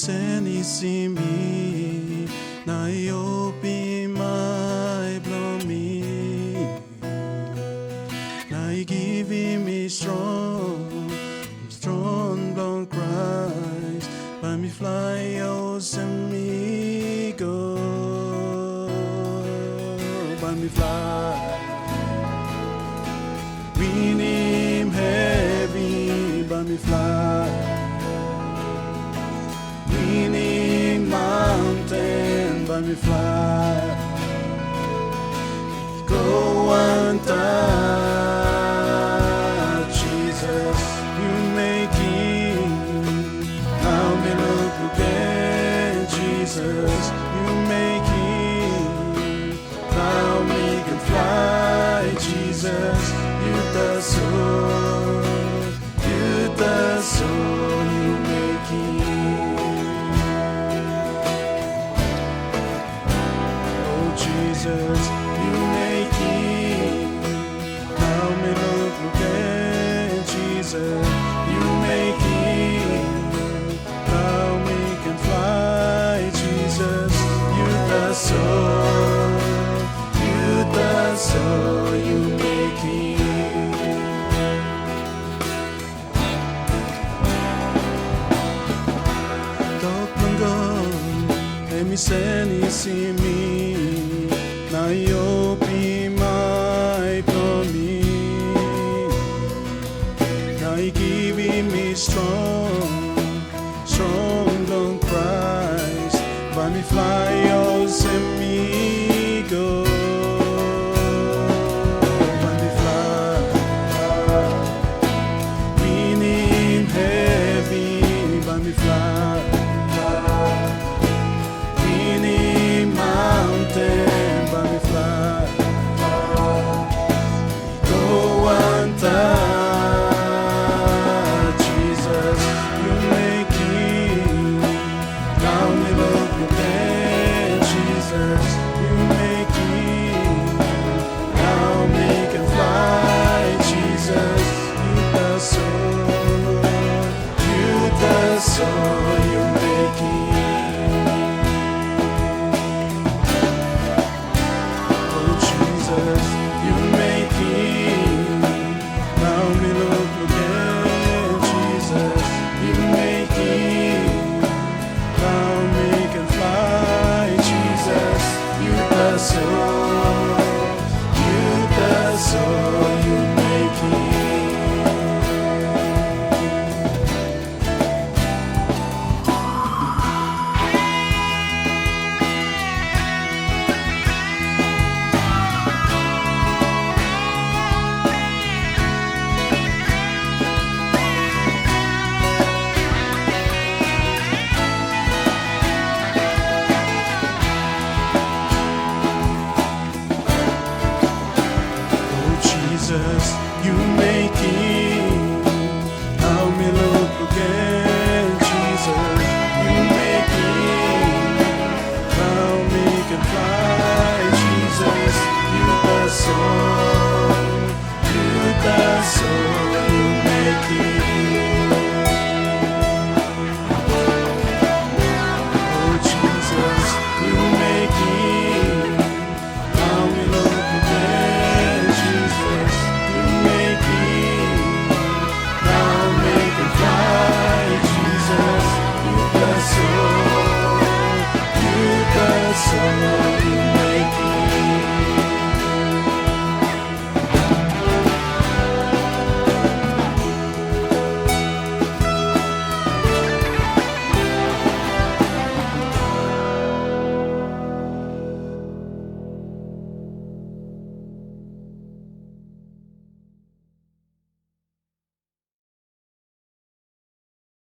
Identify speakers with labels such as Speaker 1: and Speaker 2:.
Speaker 1: senisim na opim my blomi na givim me strong blonde Krais by me flai olsem igol by me flai winim hevi by me flai winim maunten by me flai go antap Jesus you Mekim now me lukluk Jesus you Mekim now me can fly Jesus you tasol you Mekim oh Jesus you Mekim now me lukluk Jesus you Mekim now me can fly Jesus you tasol you Mekim tok manggon emi senisim na opim my blomi na givim me strong long Krais by me fly olsem igol by me fly winim hevi by me fly winim maunten by me fly go antap Jesus you Mekim now me lukluk Jesus you Mekim now me can fly Jesus you tasol you Mekim oh Jesus you Mekim now me lukluk Jesus you Mekim now me can fly Jesus you tasol you Mekim Jesus you Mekim now me lukluk Jesus you Mekim now me can fly Jesus you tasol you Mekim oh Jesus you Mekim now me lukluk Jesus you Mekim now me can fly Jesus you tasol